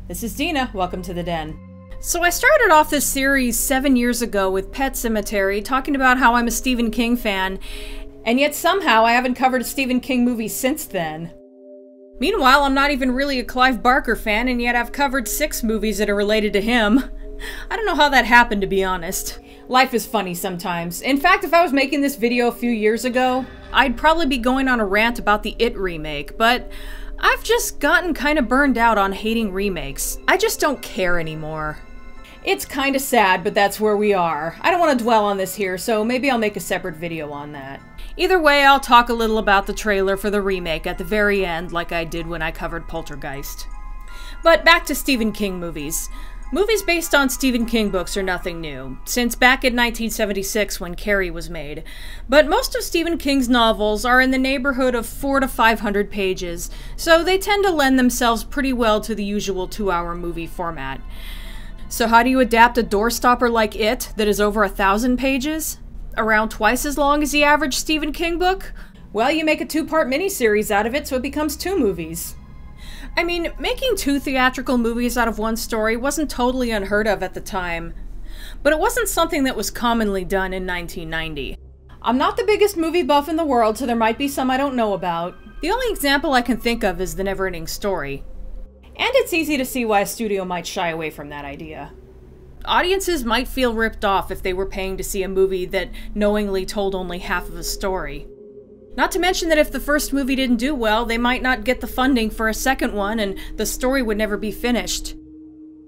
This is Dena, welcome to the Den. So I started off this series 7 years ago with Pet Sematary, talking about how I'm a Stephen King fan, and yet somehow I haven't covered a Stephen King movie since then. Meanwhile, I'm not even really a Clive Barker fan, and yet I've covered 6 movies that are related to him. I don't know how that happened, to be honest. Life is funny sometimes. In fact, if I was making this video a few years ago, I'd probably be going on a rant about the It remake, but I've just gotten kind of burned out on hating remakes. I just don't care anymore. It's kinda sad, but that's where we are. I don't want to dwell on this here, so maybe I'll make a separate video on that. Either way, I'll talk a little about the trailer for the remake at the very end, like I did when I covered Poltergeist. But back to Stephen King movies. Movies based on Stephen King books are nothing new, since back in 1976 when Carrie was made. But most of Stephen King's novels are in the neighborhood of 400 to 500 pages, so they tend to lend themselves pretty well to the usual 2-hour movie format. So how do you adapt a doorstopper like It that is over 1,000 pages? Around twice as long as the average Stephen King book? Well, you make a 2-part miniseries out of it so it becomes 2 movies. I mean, making 2 theatrical movies out of one story wasn't totally unheard of at the time, but it wasn't something that was commonly done in 1990. I'm not the biggest movie buff in the world, so there might be some I don't know about. The only example I can think of is The Neverending Story. And it's easy to see why a studio might shy away from that idea. Audiences might feel ripped off if they were paying to see a movie that knowingly told only half of a story. Not to mention that if the first movie didn't do well, they might not get the funding for a second one and the story would never be finished.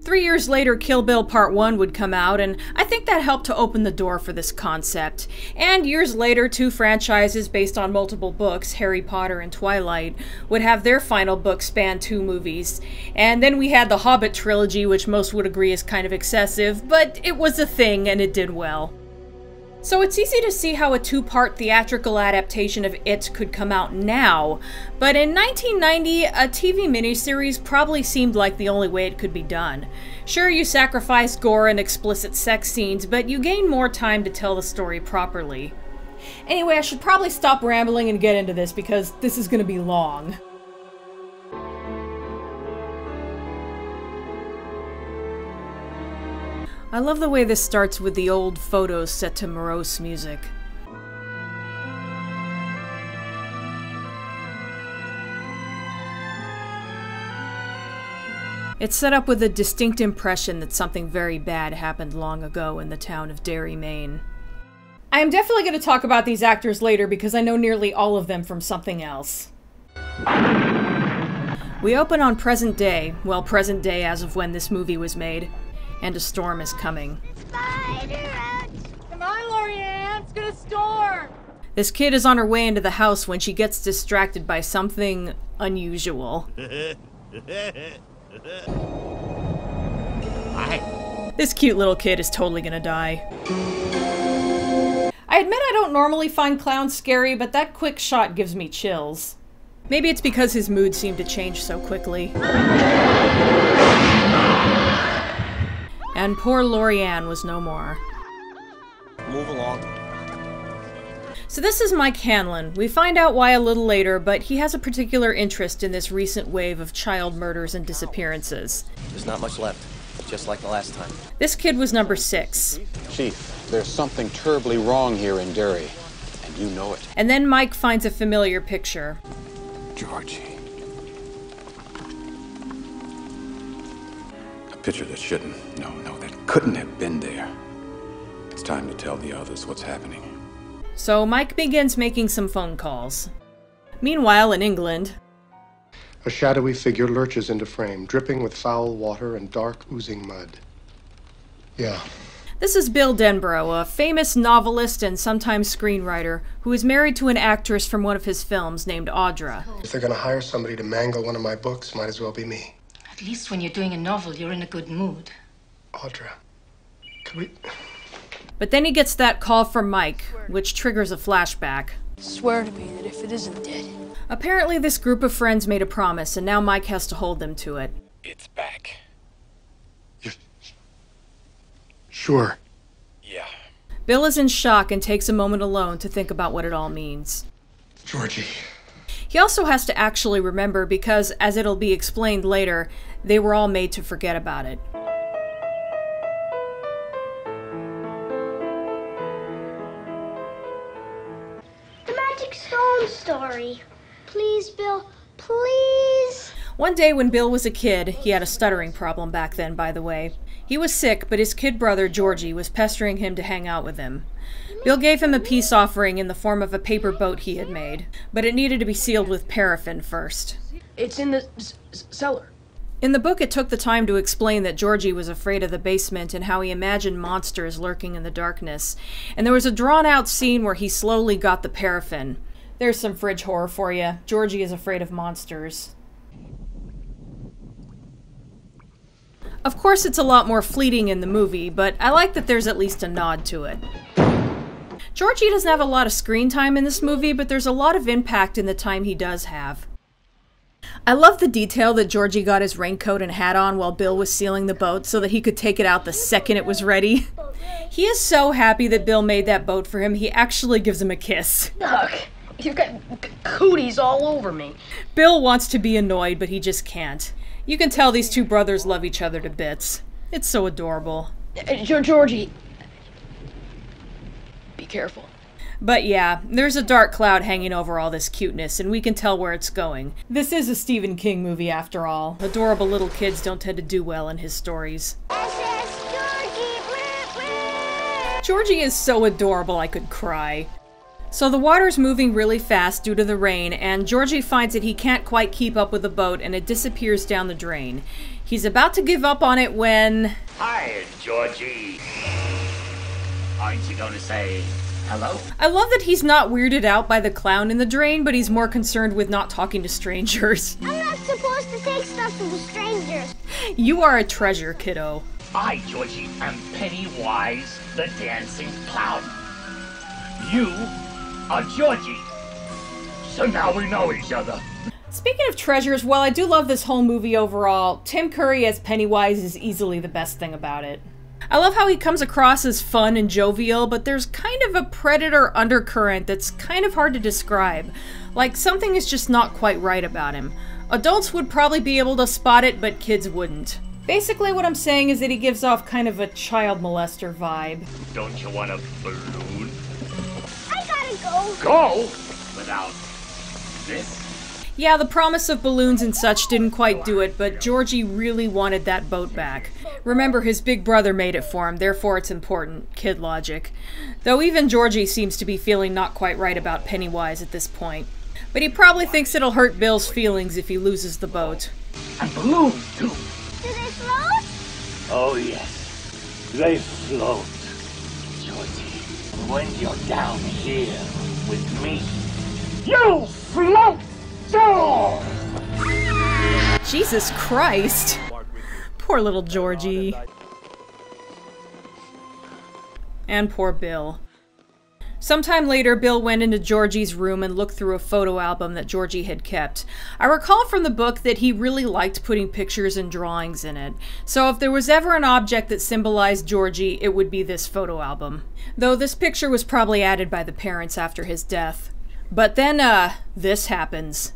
3 years later, Kill Bill Part 1 would come out, and I think that helped to open the door for this concept. And years later, 2 franchises based on multiple books, Harry Potter and Twilight, would have their final book span 2 movies. And then we had the Hobbit trilogy, which most would agree is kind of excessive, but it was a thing and it did well. So it's easy to see how a 2-part theatrical adaptation of It could come out now, but in 1990, a TV miniseries probably seemed like the only way it could be done. Sure, you sacrifice gore and explicit sex scenes, but you gain more time to tell the story properly. Anyway, I should probably stop rambling and get into this because this is going to be long. I love the way this starts with the old photos set to morose music. It's set up with a distinct impression that something very bad happened long ago in the town of Derry, Maine. I am definitely going to talk about these actors later because I know nearly all of them from something else. We open on present day, well, present day as of when this movie was made. And a storm is coming. Come on, Lorianne, it's gonna storm! This kid is on her way into the house when she gets distracted by something unusual. This cute little kid is totally gonna die. I admit I don't normally find clowns scary, but that quick shot gives me chills. Maybe it's because his mood seemed to change so quickly. And poor Lorianne was no more. Move along. So this is Mike Hanlon. We find out why a little later, but he has a particular interest in this recent wave of child murders and disappearances. There's not much left, just like the last time. This kid was number 6. Chief, there's something terribly wrong here in Derry, and you know it. And then Mike finds a familiar picture. Georgie. A picture that shouldn't, no, that couldn't have been there. It's time to tell the others what's happening. So Mike begins making some phone calls. Meanwhile, in England, a shadowy figure lurches into frame, dripping with foul water and dark, oozing mud. Yeah. This is Bill Denborough, a famous novelist and sometimes screenwriter who is married to an actress from one of his films named Audra. If they're gonna hire somebody to mangle one of my books, might as well be me. At least when you're doing a novel, you're in a good mood. Audra, could we... But then he gets that call from Mike, which triggers a flashback. Swear to me that if it isn't dead. Apparently this group of friends made a promise, and now Mike has to hold them to it. It's back. You're... Sure. Yeah. Bill is in shock and takes a moment alone to think about what it all means. Georgie. He also has to actually remember because, as it'll be explained later, they were all made to forget about it. The Magic Stone story. Please, Bill, please. One day when Bill was a kid, he had a stuttering problem back then, by the way. He was sick, but his kid brother, Georgie, was pestering him to hang out with him. Bill gave him a peace offering in the form of a paper boat he had made, but it needed to be sealed with paraffin first. It's in the cellar. In the book, it took the time to explain that Georgie was afraid of the basement and how he imagined monsters lurking in the darkness, and there was a drawn-out scene where he slowly got the paraffin. There's some fridge horror for you. Georgie is afraid of monsters. Of course, it's a lot more fleeting in the movie, but I like that there's at least a nod to it. Georgie doesn't have a lot of screen time in this movie, but there's a lot of impact in the time he does have. I love the detail that Georgie got his raincoat and hat on while Bill was sealing the boat so that he could take it out the second it was ready. He is so happy that Bill made that boat for him, he actually gives him a kiss. Look, you've got cooties all over me. Bill wants to be annoyed, but he just can't. You can tell these two brothers love each other to bits. It's so adorable. Georgie, be careful. But yeah, there's a dark cloud hanging over all this cuteness, and we can tell where it's going. This is a Stephen King movie after all. Adorable little kids don't tend to do well in his stories. Georgie is so adorable I could cry. So the water's moving really fast due to the rain, and Georgie finds that he can't quite keep up with the boat and it disappears down the drain. He's about to give up on it when... Hi, Georgie. Aren't you going to say hello? I love that he's not weirded out by the clown in the drain, but he's more concerned with not talking to strangers. I'm not supposed to take stuff from strangers. You are a treasure, kiddo. I, Georgie, am Pennywise the Dancing Clown. You are Georgie. So now we know each other. Speaking of treasures, while I do love this whole movie overall, Tim Curry as Pennywise is easily the best thing about it. I love how he comes across as fun and jovial, but there's kind of a predator undercurrent that's kind of hard to describe. Like, something is just not quite right about him. Adults would probably be able to spot it, but kids wouldn't. Basically what I'm saying is that he gives off kind of a child molester vibe. Don't you want a balloon? I gotta go. Go? Without this? Yeah, the promise of balloons and such didn't quite do it, but Georgie really wanted that boat back. Remember, his big brother made it for him, therefore it's important. Kid logic. Though even Georgie seems to be feeling not quite right about Pennywise at this point. But he probably thinks it'll hurt Bill's feelings if he loses the boat. And balloons, too. Do they float? Oh, yes. They float, Georgie. When you're down here with me, you float too! Jesus Christ. Poor little Georgie. And poor Bill. Sometime later, Bill went into Georgie's room and looked through a photo album that Georgie had kept. I recall from the book that he really liked putting pictures and drawings in it. So if there was ever an object that symbolized Georgie, it would be this photo album. Though this picture was probably added by the parents after his death. But then, this happens.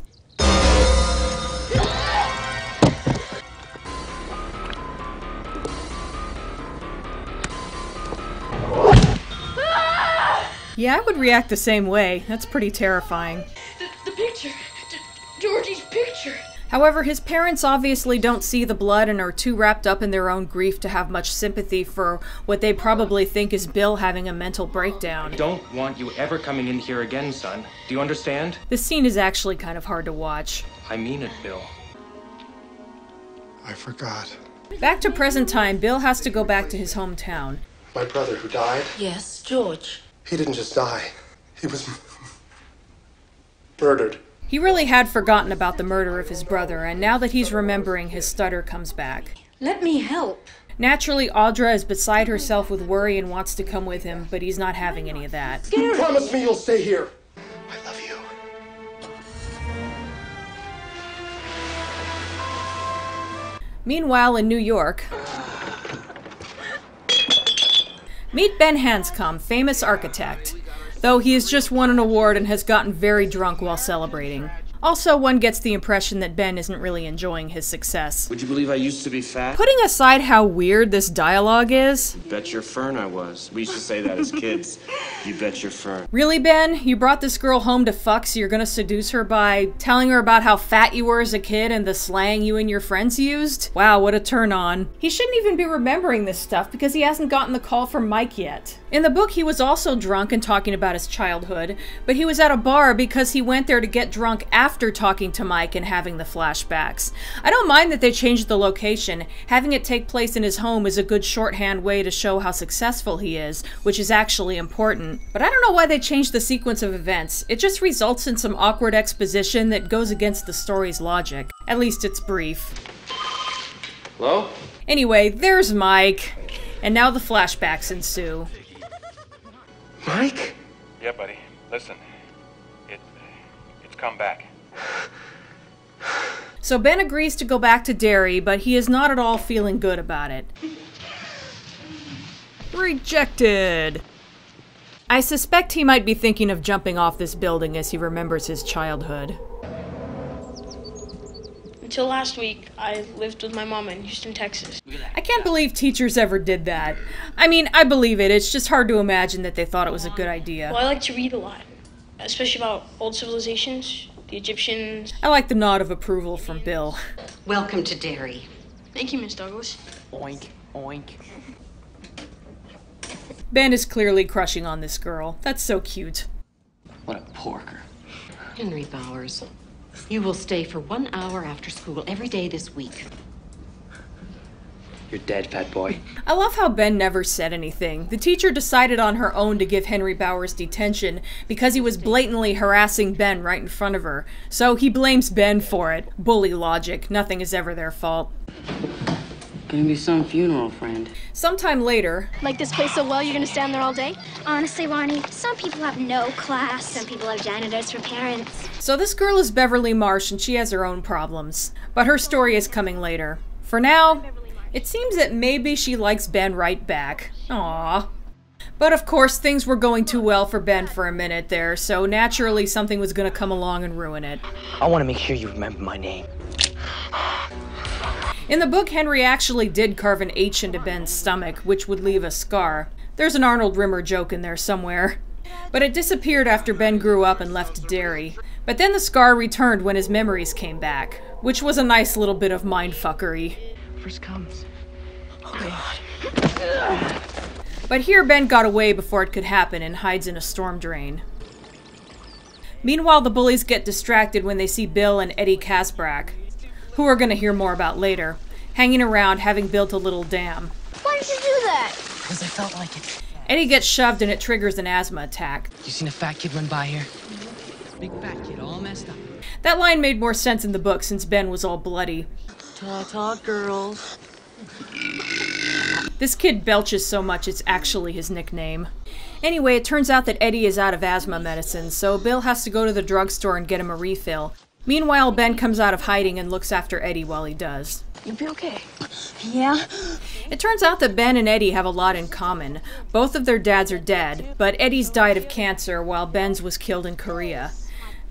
Yeah, I would react the same way. That's pretty terrifying. The picture. Georgie's picture. However, his parents obviously don't see the blood and are too wrapped up in their own grief to have much sympathy for what they probably think is Bill having a mental breakdown. I don't want you ever coming in here again, son. Do you understand? This scene is actually kind of hard to watch. I mean it, Bill. I forgot. Back to present time, Bill has to go back to his hometown. My brother who died, Yes, George. he didn't just die. He was murdered. He really had forgotten about the murder of his brother, and now that he's remembering, his stutter comes back. Let me help. Naturally, Audra is beside herself with worry and wants to come with him, but he's not having any of that. You promise me you'll stay here. I love you. Meanwhile, in New York, meet Ben Hanscom, famous architect, though he has just won an award and has gotten very drunk while celebrating. Also, one gets the impression that Ben isn't really enjoying his success. Would you believe I used to be fat? Putting aside how weird this dialogue is... Bet your fern I was. We used to say that as kids. You bet your fern. Really, Ben? You brought this girl home to fuck, so you're gonna seduce her by telling her about how fat you were as a kid and the slang you and your friends used? Wow, what a turn on. He shouldn't even be remembering this stuff because he hasn't gotten the call from Mike yet. In the book, he was also drunk and talking about his childhood, but he was at a bar because he went there to get drunk after talking to Mike and having the flashbacks. I don't mind that they changed the location. Having it take place in his home is a good shorthand way to show how successful he is, which is actually important. But I don't know why they changed the sequence of events. It just results in some awkward exposition that goes against the story's logic. At least it's brief. Hello? Anyway, there's Mike. And now the flashbacks ensue. Mike? Yeah, buddy. Listen. It's come back. So Ben agrees to go back to Derry, but he is not at all feeling good about it. Rejected! I suspect he might be thinking of jumping off this building as he remembers his childhood. Until last week, I lived with my mom in Houston, Texas. I can't believe teachers ever did that. I mean, I believe it. It's just hard to imagine that they thought it was a good idea. Well, I like to read a lot, especially about old civilizations, the Egyptians. I like the nod of approval from Bill. Welcome to Derry. Thank you, Miss Douglas. Oink, oink. Ben is clearly crushing on this girl. That's so cute. What a porker. Henry Bowers, you will stay for 1 hour after school every day this week. You're dead, fat boy. I love how Ben never said anything. The teacher decided on her own to give Henry Bowers detention because he was blatantly harassing Ben right in front of her. So he blames Ben for it. Bully logic. Nothing is ever their fault. Gonna be some funeral, friend. Sometime later... Like this place so well, you're gonna stand there all day? Honestly, Ronnie, some people have no class. Some people have janitors for parents. So this girl is Beverly Marsh and she has her own problems. But her story is coming later. For now, it seems that maybe she likes Ben right back. Aww. But of course, things were going too well for Ben for a minute there, so naturally something was gonna come along and ruin it. I want to make sure you remember my name. In the book, Henry actually did carve an H into Ben's stomach, which would leave a scar. There's an Arnold Rimmer joke in there somewhere. But it disappeared after Ben grew up and left Derry. But then the scar returned when his memories came back, which was a nice little bit of mindfuckery. First comes. Okay. But here Ben got away before it could happen and hides in a storm drain. Meanwhile, the bullies get distracted when they see Bill and Eddie Casbrack, who we're going to hear more about later, hanging around having built a little dam. Why did you do that? Because I felt like it. Eddie gets shoved and it triggers an asthma attack. You seen a fat kid run by here? Big fat kid, all messed up. That line made more sense in the book since Ben was all bloody. Ta-ta, girls. This kid belches so much it's actually his nickname. Anyway, it turns out that Eddie is out of asthma medicine, so Bill has to go to the drugstore and get him a refill. Meanwhile, Ben comes out of hiding and looks after Eddie while he does. You'll be okay. Yeah? It turns out that Ben and Eddie have a lot in common. Both of their dads are dead, but Eddie's died of cancer while Ben's was killed in Korea.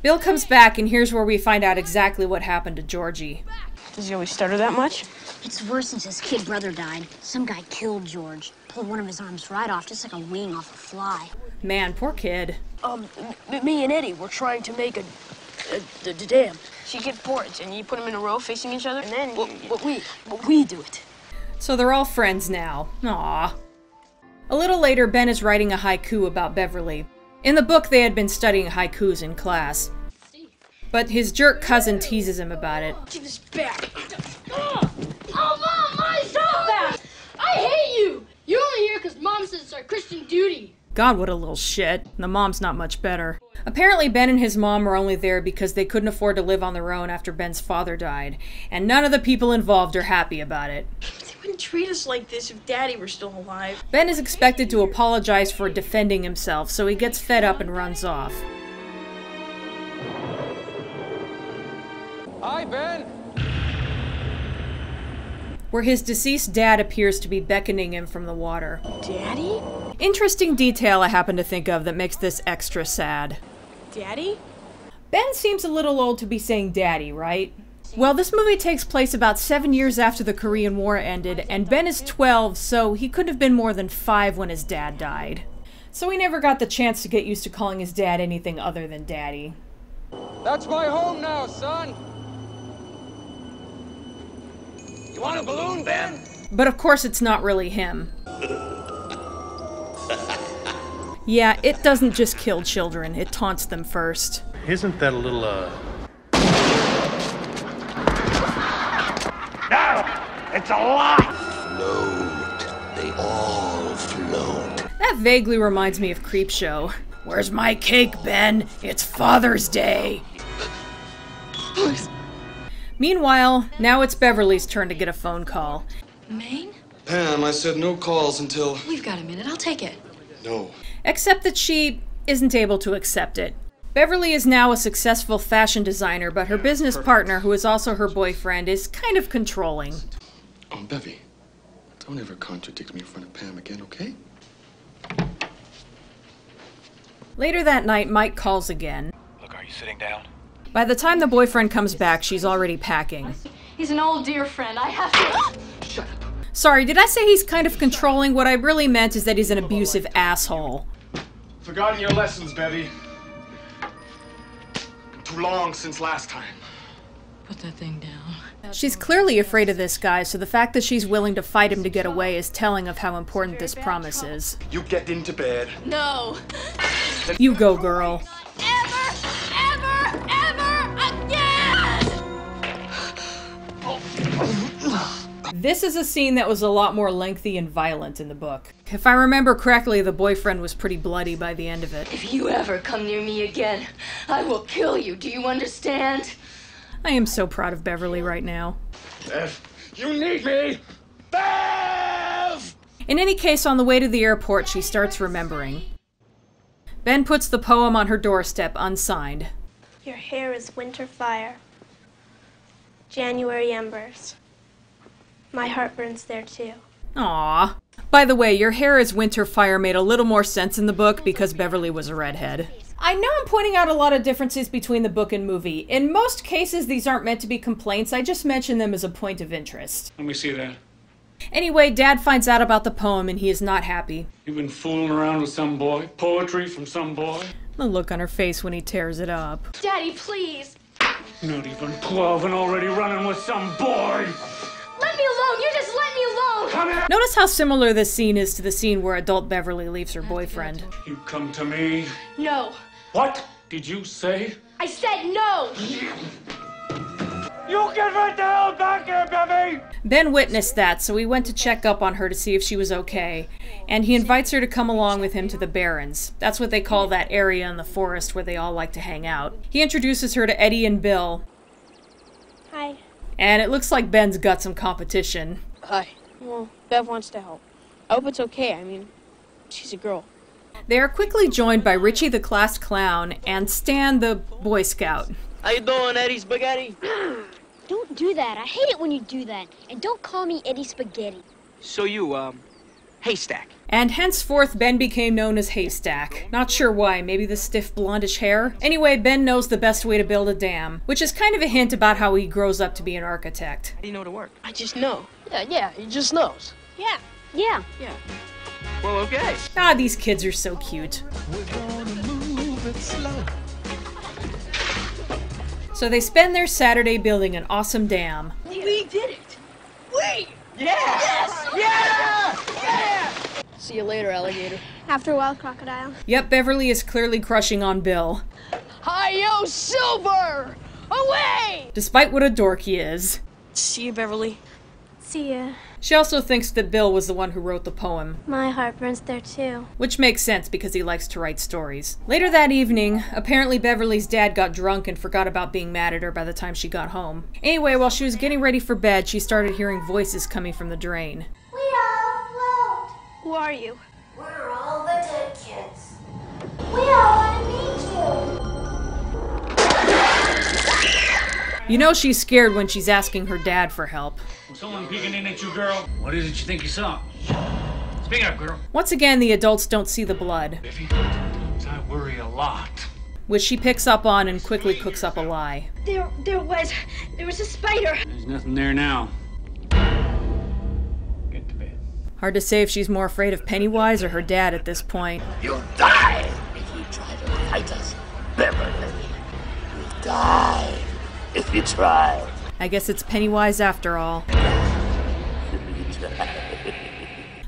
Bill comes back and here's where we find out exactly what happened to Georgie. Does he always stutter that much? It's worse since his kid brother died. Some guy killed George. Pulled one of his arms right off, just like a wing off a fly. Man, poor kid. Me and Eddie were trying to make the dam. So you get boards and you put them in a row facing each other, and then we do it. So they're all friends now. Aww. A little later, Ben is writing a haiku about Beverly. In the book, they had been studying haikus in class. But his jerk cousin teases him about it. Give this back. Oh, Mom, stop that! I hate you! You're only here because Mom says it's our Christian duty. God, what a little shit. The mom's not much better. Apparently, Ben and his mom were only there because they couldn't afford to live on their own after Ben's father died. And none of the people involved are happy about it. They wouldn't treat us like this if Daddy were still alive. Ben is expected to apologize for defending himself, so he gets fed up and runs off. Hi, Ben! Where his deceased dad appears to be beckoning him from the water. Daddy? Interesting detail I happen to think of that makes this extra sad. Daddy? Ben seems a little old to be saying daddy, right? Well, this movie takes place about 7 years after the Korean War ended, and Ben is 12, so he couldn't have been more than 5 when his dad died. So he never got the chance to get used to calling his dad anything other than daddy. That's my home now, son. You want a balloon, Ben? But of course it's not really him. Yeah, it doesn't just kill children, it taunts them first. Isn't that a little, No! It's a lie! Float. They all float. That vaguely reminds me of Creepshow. Where's my cake, Ben? It's Father's Day! Please. Meanwhile, now it's Beverly's turn to get a phone call. Maine? Pam, I said no calls until... We've got a minute. I'll take it. No. Except that she isn't able to accept it. Beverly is now a successful fashion designer, but her business partner, who is also her boyfriend, is kind of controlling. Bevy, don't ever contradict me in front of Pam again, okay? Later that night, Mike calls again. Look, are you sitting down? By the time the boyfriend comes back, she's already packing. He's an old dear friend. I have to... Shut up. Sorry, did I say he's kind of controlling? What I really meant is that he's an abusive asshole. Forgotten your lessons, Bevy. Too long since last time. Put that thing down. She's clearly afraid of this guy, so the fact that she's willing to fight him to get away is telling of how important this promise is. You get into bed. No. You go, girl. Ever again! This is a scene that was a lot more lengthy and violent in the book. If I remember correctly, the boyfriend was pretty bloody by the end of it. If you ever come near me again, I will kill you. Do you understand? I am so proud of Beverly right now. Bev, you need me! Bev! In any case, on the way to the airport, she starts remembering. Ben puts the poem on her doorstep, unsigned. Your hair is winter fire. January embers. My heart burns there too. Aww. By the way, your hair is winter fire made a little more sense in the book because Beverly was a redhead. I know I'm pointing out a lot of differences between the book and movie. In most cases, these aren't meant to be complaints. I just mention them as a point of interest. Let me see that. Anyway, Dad finds out about the poem and he is not happy. You've been fooling around with some boy? Poetry from some boy? The look on her face when he tears it up. Daddy, please. Not even 12 and already running with some boy! Let me alone. You just let me alone. Come here! Notice how similar this scene is to the scene where adult Beverly leaves her boyfriend. You come to me. No. What did you say? I said no. You get right the hell back here, Bevy! Ben witnessed that, so he went to check up on her to see if she was okay, and he invites her to come along with him to the Barrens. That's what they call that area in the forest where they all like to hang out. He introduces her to Eddie and Bill. Hi. And it looks like Ben's got some competition. Hi. Well, Bev wants to help. I hope it's okay. I mean, she's a girl. They are quickly joined by Richie the class clown and Stan the Boy Scout. How you doing, Eddie Spaghetti? Don't do that. I hate it when you do that. And don't call me Eddie Spaghetti. So you, Haystack. And henceforth, Ben became known as Haystack. Not sure why, maybe the stiff blondish hair? Anyway, Ben knows the best way to build a dam, which is kind of a hint about how he grows up to be an architect. How do you know to work? I just know. Yeah, he just knows. Yeah. Yeah. Well, okay. Ah, these kids are so cute. We're gonna move it slow. So they spend their Saturday building an awesome dam. We did it. We! Yeah! Yes! Yeah! Yeah! See you later, alligator. After a while, crocodile. Yep, Beverly is clearly crushing on Bill. Hi-yo, Silver! Away! Despite what a dork he is. See you, Beverly. See ya. She also thinks that Bill was the one who wrote the poem. My heart burns there too. Which makes sense because he likes to write stories. Later that evening, apparently Beverly's dad got drunk and forgot about being mad at her by the time she got home. Anyway, while she was getting ready for bed, she started hearing voices coming from the drain. We all float. Who are you? We're all the dead kids. We all want to meet you. You know she's scared when she's asking her dad for help. Was someone peeking in at you, girl? What is it you think you saw? Speak up, girl. Once again, the adults don't see the blood. Biffy, I worry a lot. which she picks up on and quickly cooks up a lie. There was a spider. There's nothing there now. Hard to say if she's more afraid of Pennywise or her dad at this point. You'll die if you try to fight us, Beverly. You'll die if you try. I guess it's Pennywise after all.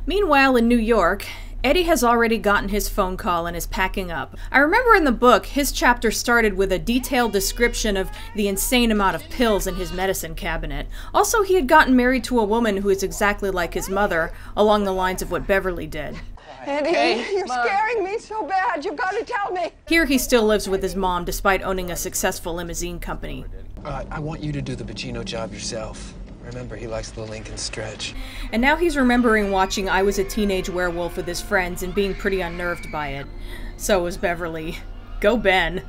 Meanwhile, in New York, Eddie has already gotten his phone call and is packing up. I remember in the book, his chapter started with a detailed description of the insane amount of pills in his medicine cabinet. Also, he had gotten married to a woman who is exactly like his mother, along the lines of what Beverly did. Eddie, you're scaring me so bad. You've got to tell me. Here he still lives with his mom, despite owning a successful limousine company. I want you to do the Pacino job yourself. Remember, he likes the Lincoln stretch. And now he's remembering watching I Was a Teenage Werewolf with his friends and being pretty unnerved by it. So was Beverly. Go Ben.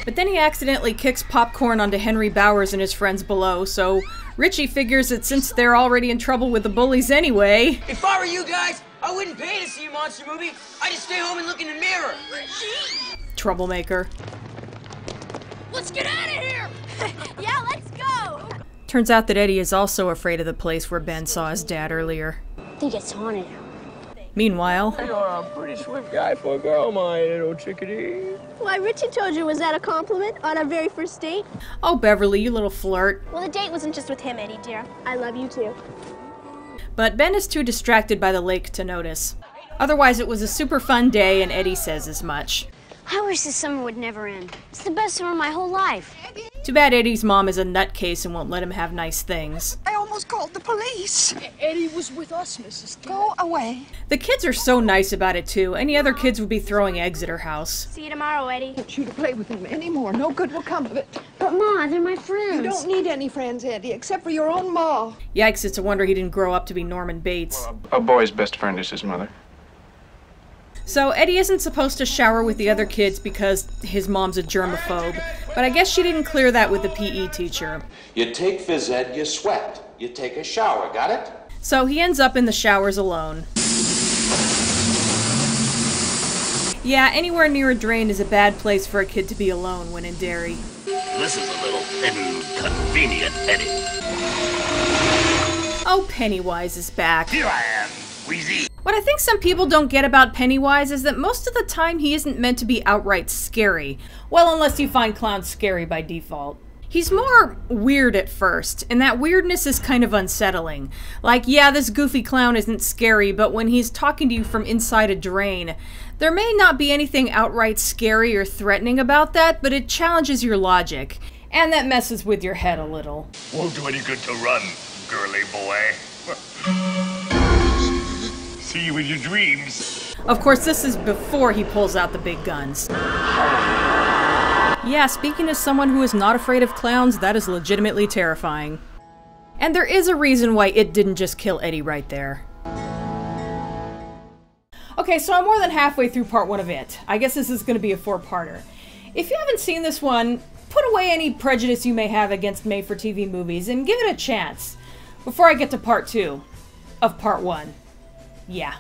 But then he accidentally kicks popcorn onto Henry Bowers and his friends below, so Richie figures that since they're already in trouble with the bullies anyway... If I were you guys, I wouldn't pay to see a monster movie. I'd just stay home and look in the mirror. Troublemaker. Let's get out of here! Yeah, let's go! Turns out that Eddie is also afraid of the place where Ben saw his dad earlier. I think it's haunted. Meanwhile... You're a pretty swift guy for a girl, my little chickadee. Why, Richie told you, was that a compliment on our very first date? Oh, Beverly, you little flirt. Well, the date wasn't just with him, Eddie, dear. I love you, too. But Ben is too distracted by the lake to notice. Otherwise, it was a super fun day, and Eddie says as much. I wish this summer would never end. It's the best summer of my whole life. Too bad Eddie's mom is a nutcase and won't let him have nice things. I almost called the police. Eddie was with us, Mrs. Go away. The kids are so nice about it, too. Any other kids would be throwing eggs at her house. See you tomorrow, Eddie. I want you to play with them anymore. No good will come of it. But, Ma, they're my friends. You don't need any friends, Eddie, except for your own ma. Yikes, it's a wonder he didn't grow up to be Norman Bates. A boy's best friend is his mother. So Eddie isn't supposed to shower with the other kids because his mom's a germaphobe, but I guess she didn't clear that with the PE teacher. You take phys ed, you sweat. You take a shower, got it? So he ends up in the showers alone. Yeah, anywhere near a drain is a bad place for a kid to be alone when in Derry. This is a little inconvenient, Eddie. Oh, Pennywise is back. Here I am, Wheezy. What I think some people don't get about Pennywise is that most of the time he isn't meant to be outright scary. Well, unless you find clowns scary by default. He's more weird at first, and that weirdness is kind of unsettling. Like, yeah, this goofy clown isn't scary, but when he's talking to you from inside a drain, there may not be anything outright scary or threatening about that, but it challenges your logic. And that messes with your head a little. Won't do any good to run, girly boy. See you in your dreams. Of course, this is before he pulls out the big guns. Yeah, speaking as someone who is not afraid of clowns, that is legitimately terrifying. And there is a reason why it didn't just kill Eddie right there. Okay, so I'm more than halfway through part 1 of It. I guess this is going to be a 4-parter. If you haven't seen this one, put away any prejudice you may have against made-for-TV movies and give it a chance before I get to part 2 of part 1. Yeah.